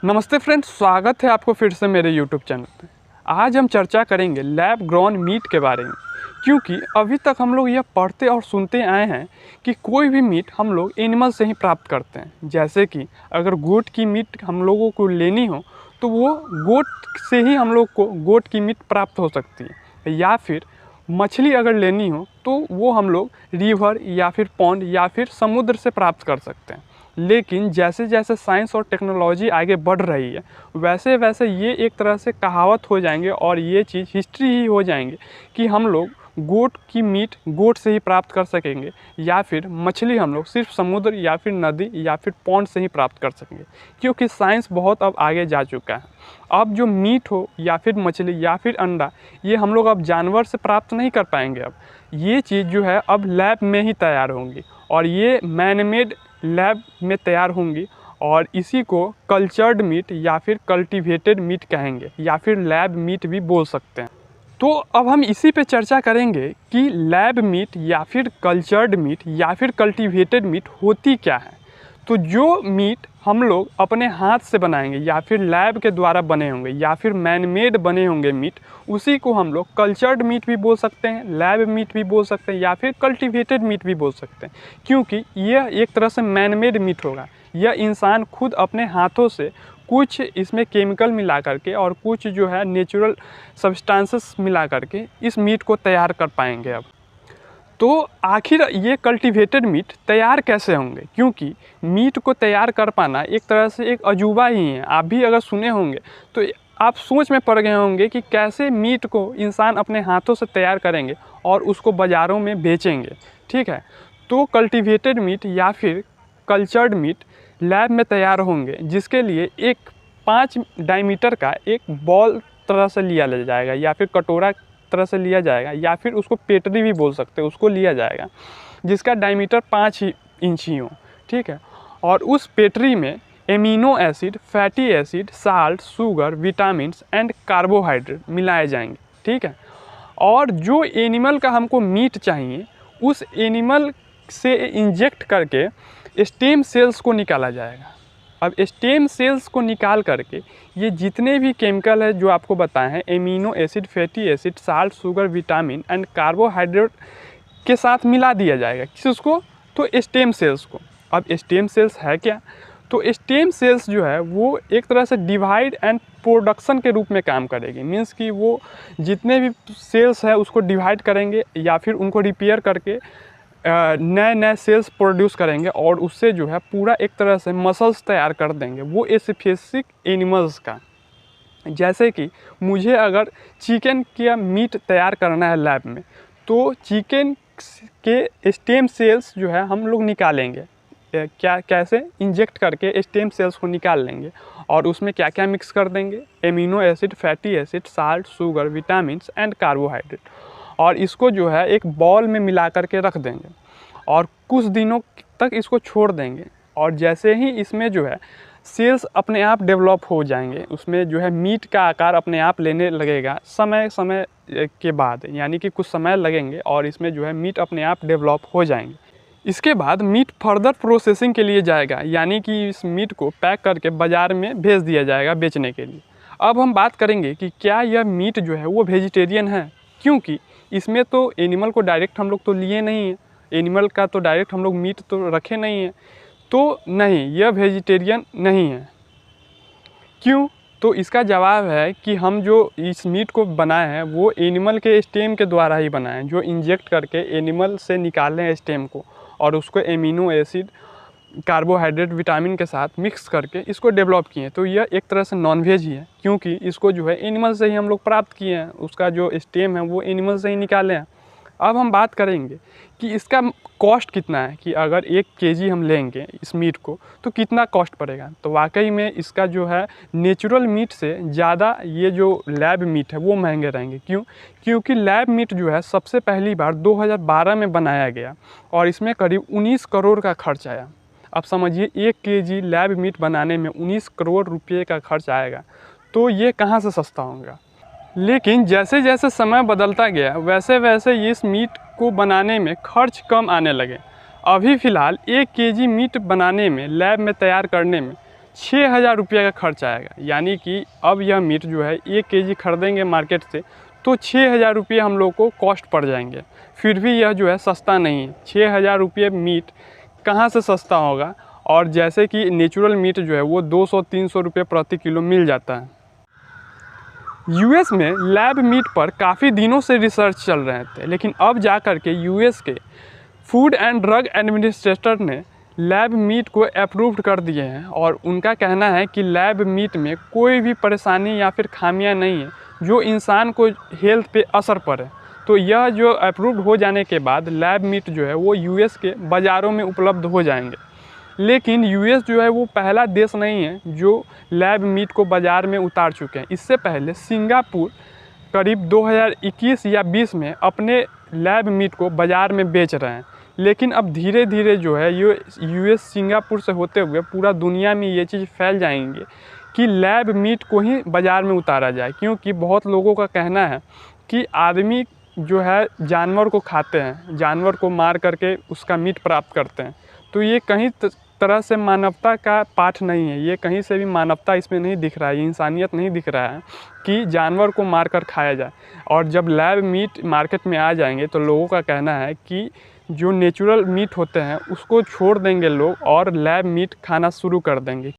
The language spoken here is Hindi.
नमस्ते फ्रेंड्स, स्वागत है आपको फिर से मेरे यूट्यूब चैनल पे। आज हम चर्चा करेंगे लैब ग्रोन मीट के बारे में, क्योंकि अभी तक हम लोग यह पढ़ते और सुनते आए हैं कि कोई भी मीट हम लोग एनिमल से ही प्राप्त करते हैं। जैसे कि अगर गोट की मीट हम लोगों को लेनी हो तो वो गोट से ही हम लोग को गोट की मीट प्राप्त हो सकती है, या फिर मछली अगर लेनी हो तो वो हम लोग रिवर या फिर पॉन्ड या फिर समुद्र से प्राप्त कर सकते हैं। लेकिन जैसे जैसे साइंस और टेक्नोलॉजी आगे बढ़ रही है वैसे वैसे ये एक तरह से कहावत हो जाएंगे और ये चीज़ हिस्ट्री ही हो जाएंगे कि हम लोग गोट की मीट गोट से ही प्राप्त कर सकेंगे, या फिर मछली हम लोग सिर्फ समुद्र या फिर नदी या फिर पॉन्ड से ही प्राप्त कर सकेंगे, क्योंकि साइंस बहुत अब आगे जा चुका है। अब जो मीट हो या फिर मछली या फिर अंडा, ये हम लोग अब जानवर से प्राप्त नहीं कर पाएंगे। अब ये चीज़ जो है अब लैब में ही तैयार होंगी और ये मैन मेड लैब में तैयार होंगी, और इसी को कल्चर्ड मीट या फिर कल्टीवेटेड मीट कहेंगे, या फिर लैब मीट भी बोल सकते हैं। तो अब हम इसी पे चर्चा करेंगे कि लैब मीट या फिर कल्चर्ड मीट या फिर कल्टीवेटेड मीट होती क्या है। तो जो मीट हम लोग अपने हाथ से बनाएंगे या फिर लैब के द्वारा बने होंगे या फिर मैन मेड बने होंगे मीट, उसी को हम लोग कल्चर्ड मीट भी बोल सकते हैं, लैब मीट भी बोल सकते हैं, या फिर कल्टीवेटेड मीट भी बोल सकते हैं। क्योंकि यह एक तरह से मैन मेड मीट होगा। यह इंसान खुद अपने हाथों से कुछ इसमें केमिकल मिला करके और कुछ जो है नेचुरल सब्सटेंसेस मिला करके इस मीट को तैयार कर पाएंगे। अब तो आखिर ये कल्टीवेटेड मीट तैयार कैसे होंगे, क्योंकि मीट को तैयार कर पाना एक तरह से एक अजूबा ही है। आप भी अगर सुने होंगे तो आप सोच में पड़ गए होंगे कि कैसे मीट को इंसान अपने हाथों से तैयार करेंगे और उसको बाज़ारों में बेचेंगे। ठीक है, तो कल्टीवेटेड मीट या फिर कल्चर्ड मीट लैब में तैयार होंगे, जिसके लिए एक 5 डायमीटर का एक बॉल तरह से लिया जाएगा या फिर कटोरा तरह से लिया जाएगा, या फिर उसको पेटरी भी बोल सकते हैं, उसको लिया जाएगा जिसका डायमीटर 5 इंच ही हो। ठीक है, और उस पेटरी में amino acid, fatty acid, salt, sugar, vitamins and carbohydrate मिलाए जाएंगे। ठीक है, और जो एनिमल का हमको मीट चाहिए उस एनिमल से इंजेक्ट करके स्टेम सेल्स को निकाला जाएगा। अब स्टेम सेल्स को निकाल करके ये जितने भी केमिकल है जो आपको बताए हैं, amino acid, fatty acid, salt, sugar, vitamin and carbohydrate के साथ मिला दिया जाएगा। किसको? तो स्टेम सेल्स को। अब स्टेम सेल्स है क्या? तो स्टेम सेल्स जो है वो एक तरह से डिवाइड एंड प्रोडक्शन के रूप में काम करेगी। मीन्स कि वो जितने भी सेल्स है उसको डिवाइड करेंगे या फिर उनको रिपेयर करके नए नए सेल्स प्रोड्यूस करेंगे, और उससे जो है पूरा एक तरह से मसल्स तैयार कर देंगे वो स्पेसिफिक एनिमल्स का। जैसे कि मुझे अगर चिकन का मीट तैयार करना है लैब में, तो चिकन के स्टेम सेल्स जो है हम लोग निकालेंगे। कैसे? इंजेक्ट करके स्टेम सेल्स को निकाल लेंगे और उसमें क्या क्या मिक्स कर देंगे? Amino acid, fatty acid, salt, sugar, vitamins and carbohydrate, और इसको जो है एक बॉल में मिला करके रख देंगे और कुछ दिनों तक इसको छोड़ देंगे। और जैसे ही इसमें जो है सेल्स अपने आप डेवलप हो जाएंगे, उसमें जो है मीट का आकार अपने आप लेने लगेगा समय समय के बाद, यानी कि कुछ समय लगेंगे और इसमें जो है मीट अपने आप डेवलप हो जाएंगे। इसके बाद मीट फर्दर प्रोसेसिंग के लिए जाएगा, यानी कि इस मीट को पैक करके बाज़ार में भेज दिया जाएगा बेचने के लिए। अब हम बात करेंगे कि क्या यह मीट जो है वो वेजिटेरियन है, क्योंकि इसमें तो एनिमल को डायरेक्ट हम लोग तो लिए नहीं है, एनिमल का तो डायरेक्ट हम लोग मीट तो रखे नहीं है। तो नहीं, यह वेजिटेरियन नहीं है। क्यों? तो इसका जवाब है कि हम जो इस मीट को बनाए हैं वो एनिमल के स्टेम के द्वारा ही बनाए हैं, जो इंजेक्ट करके एनिमल से निकाले हैं स्टेम को और उसको एमिनो एसिड, कार्बोहाइड्रेट, विटामिन के साथ मिक्स करके इसको डेवलप किए। तो यह एक तरह से नॉन वेज ही है, क्योंकि इसको जो है एनिमल से ही हम लोग प्राप्त किए हैं, उसका जो स्टेम है वो एनिमल से ही निकाले हैं। अब हम बात करेंगे कि इसका कॉस्ट कितना है, कि अगर 1 केजी हम लेंगे इस मीट को तो कितना कॉस्ट पड़ेगा। तो वाकई में इसका जो है नेचुरल मीट से ज़्यादा ये जो लैब मीट है वो महंगे रहेंगे। क्यों? क्योंकि लैब मीट जो है सबसे पहली बार 2012 में बनाया गया और इसमें करीब 19 करोड़ का खर्च आया। अब समझिए 1 केजी लैब मीट बनाने में 19 करोड़ रुपये का खर्च आएगा, तो ये कहाँ से सस्ता होगा। लेकिन जैसे जैसे समय बदलता गया वैसे वैसे इस मीट को बनाने में खर्च कम आने लगे। अभी फ़िलहाल 1 केजी मीट बनाने में, लैब में तैयार करने में 6,000 रुपये का खर्च आएगा। यानी कि अब यह मीट जो है 1 केजी खरीदेंगे मार्केट से तो 6,000 रुपये हम लोग को कॉस्ट पड़ जाएंगे। फिर भी यह जो है सस्ता नहीं है। 6,000 रुपये मीट कहाँ से सस्ता होगा। और जैसे कि नेचुरल मीट जो है वो 200-300 रुपये प्रति किलो मिल जाता है। यूएस में लैब मीट पर काफ़ी दिनों से रिसर्च चल रहे थे, लेकिन अब जा कर के यूएस के फूड एंड ड्रग एडमिनिस्ट्रेटर ने लैब मीट को अप्रूव्ड कर दिए हैं। और उनका कहना है कि लैब मीट में कोई भी परेशानी या फिर खामियां नहीं है जो इंसान को हेल्थ पे असर पड़े। तो यह जो अप्रूव्ड हो जाने के बाद लैब मीट जो है वो यूएस के बाज़ारों में उपलब्ध हो जाएंगे। लेकिन यूएस जो है वो पहला देश नहीं है जो लैब मीट को बाज़ार में उतार चुके हैं। इससे पहले सिंगापुर करीब 2021 या 20 में अपने लैब मीट को बाज़ार में बेच रहे हैं। लेकिन अब धीरे धीरे जो है यूएस सिंगापुर से होते हुए पूरा दुनिया में ये चीज़ फैल जाएंगे कि लैब मीट को ही बाज़ार में उतारा जाए। क्योंकि बहुत लोगों का कहना है कि आदमी जो है जानवर को खाते हैं, जानवर को मार करके उसका मीट प्राप्त करते हैं। तो ये कहीं तरह से मानवता का पाठ नहीं है। ये कहीं से भी मानवता इसमें नहीं दिख रहा है, ये इंसानियत नहीं दिख रहा है कि जानवर को मार कर खाया जाए। और जब लैब मीट मार्केट में आ जाएंगे तो लोगों का कहना है कि जो नेचुरल मीट होते हैं उसको छोड़ देंगे लोग और लैब मीट खाना शुरू कर देंगे।